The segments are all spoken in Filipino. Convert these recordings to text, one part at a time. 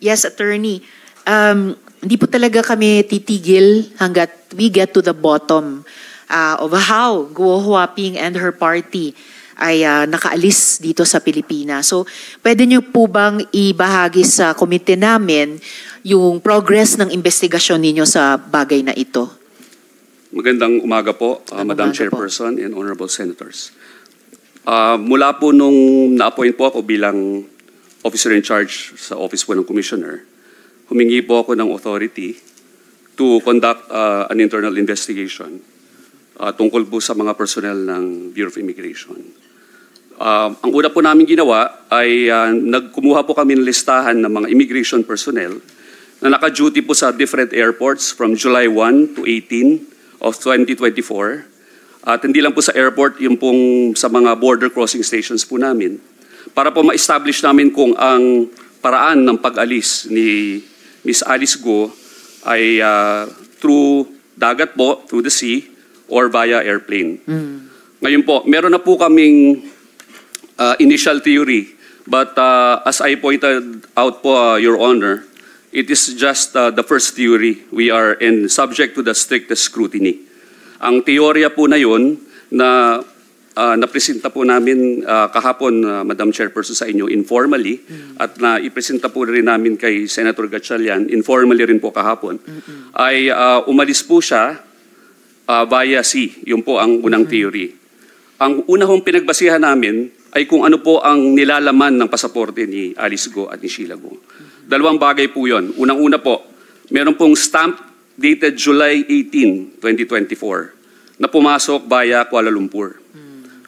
Yes, Attorney. Hindi po talaga kami titigil hanggat we get to the bottom of how Guo Huaping and her party ay nakaalis dito sa Pilipinas. So, pwede niyo po bang ibahagi sa komite namin yung progress ng investigasyon ninyo sa bagay na ito? Magandang umaga po, Madam Chairperson and Honorable Senators. Mula po nung na-appoint po ako bilang officer in charge sa office po ng Commissioner, humingi po ako ng authority to conduct an internal investigation tungkol po sa mga personnel ng Bureau of Immigration. Ang una po namin ginawa ay nagkumuha po kami ng listahan ng mga immigration personnel na naka-duty po sa different airports from July 1 to 18 of 2024. At hindi lang po sa airport, yung pong sa mga border crossing stations po namin para po ma-establish namin kung ang paraan ng pag-alis ni Ms. Alice Guo ay through dagat po, through the sea, or via airplane. Ngayon po, meron na po kaming initial theory, but as I pointed out po, Your Honor, it is just the first theory. We are subject to the strictest scrutiny. Ang teorya po na yun na napresenta po namin kahapon, Madam Chairperson, sa inyo informally at na ipresenta po rin namin kay Senator Gatchalian informally rin po kahapon, ay umalis po siya via sea. Yun po ang unang theory. Ang unang pinagbasihan namin ay kung ano po ang nilalaman ng pasaporte ni Alice Guo at ni Sheila Guo. Dalawang bagay po yun. Unang-una po, meron pong stamp dated July 18, 2024 na pumasok via Kuala Lumpur.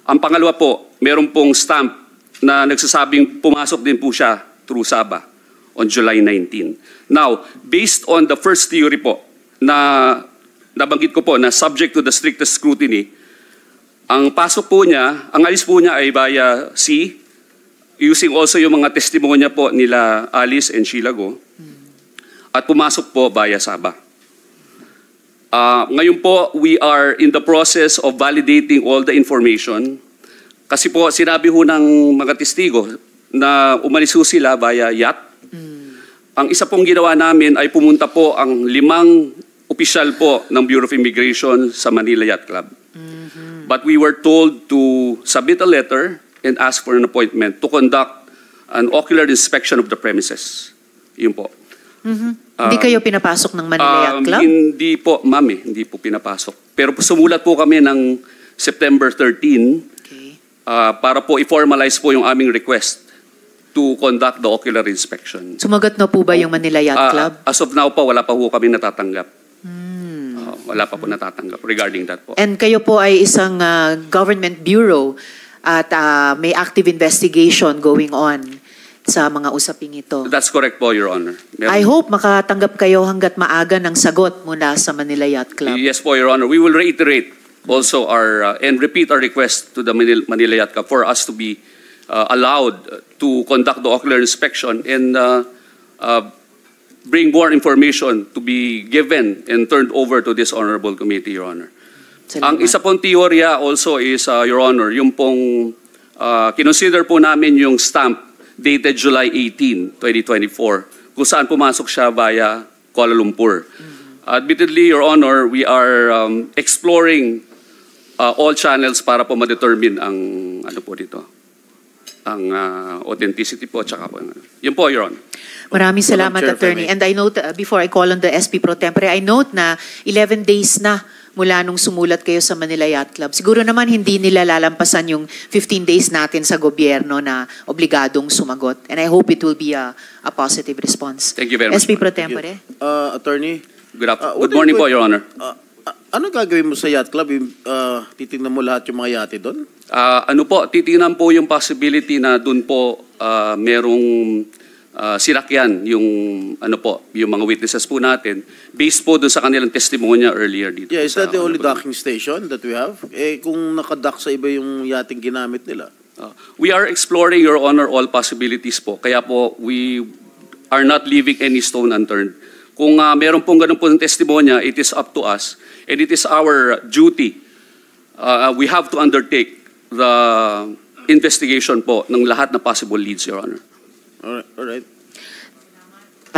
Ang pangalawa po, meron pong stamp na nagsasabing pumasok din po siya through Sabah on July 19. Now, based on the first theory po na nabanggit ko po na subject to the strictest scrutiny, ang pasok po niya, ang alis po niya ay via sea, using also yung mga testimonya po nila Alice and Sheila Guo, at pumasok po via Sabah. Ngayon po, we are in the process of validating all the information. Kasi po, sinabi ho ng mga testigo na umalis ho sila via yacht. Ang isa pong ginawa namin ay pumunta po ang 5 opisyal po ng Bureau of Immigration sa Manila Yacht Club. But we were told to submit a letter and ask for an appointment to conduct an ocular inspection of the premises. Yun po. Hindi kayo pinapasok ng Manila Yacht Club? Hindi po, ma'am, hindi po pinapasok. Pero sumulat po kami ng September 13 para po i-formalize po yung aming request to conduct the ocular inspection. Sumagot na po ba yung Manila Yacht Club? As of now po, wala pa po kami natatanggap. Wala pa po natatanggap regarding that po. And kayo po ay isang government bureau at may active investigation going on sa mga usaping ito. That's correct po, Your Honor. I hope makatanggap kayo hanggat maaga ng sagot mula sa Manila Yacht Club. Yes po, Your Honor. We will reiterate also and repeat our request to the Manila Yacht Club for us to be allowed to conduct the ocular inspection and bring more information to be given and turned over to this honorable committee, Your Honor. Ang isa pong teorya also is, Your Honor, yung pong kinonsider po namin yung stamp dated July 18, 2024, kung saan pumasok siya via Kuala Lumpur. Admittedly, Your Honor, we are exploring all channels para po ma-determine ang ano po dito, ang authenticity po, tsaka po. Yun po, Your Honor. Maraming salamat, Attorney. And I note, before I call on the SP Pro Tempore, I note na 11 days na mula nung sumulat kayo sa Manila Yacht Club. Siguro naman hindi nila lalampasan yung 15 days natin sa gobyerno na obligadong sumagot. And I hope it will be a positive response. Thank you very much. SP Pro Tempore. Attorney. Good morning po, Your Honor. Ano gagawin mo sa yacht club? Titingnan mo lahat yung mga yate doon? Ano po, titingnan po yung possibility na doon po merong sinakyan yung ano po, yung mga witnesses po natin based po doon sa kanilang testimonya earlier dito. Yeah, is that the only docking station that we have? Kung nakadock sa iba yung yating ginamit nila? We are exploring, Your Honor, all possibilities po. Kaya po, we are not leaving any stone unturned. Kung meron pong ganun po ng testimonya, it is up to us and it is our duty. We have to undertake the investigation po ng lahat na possible leads, Your Honor. All right.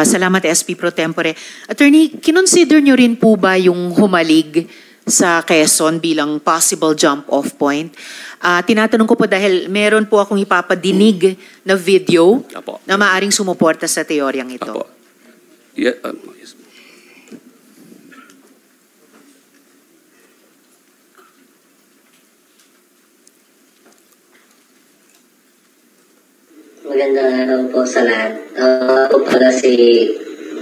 Salamat, SP Pro Tempore. Attorney, kinonsider nyo rin po ba yung humalig sa Quezon bilang possible jump-off point? Tinatanong ko po dahil meron po akong ipapadinig na video Apo. na maaring sumuporta sa teoryang ito. Apo. Yeah, yes. Magandang araw po sa lahat. Ako pala si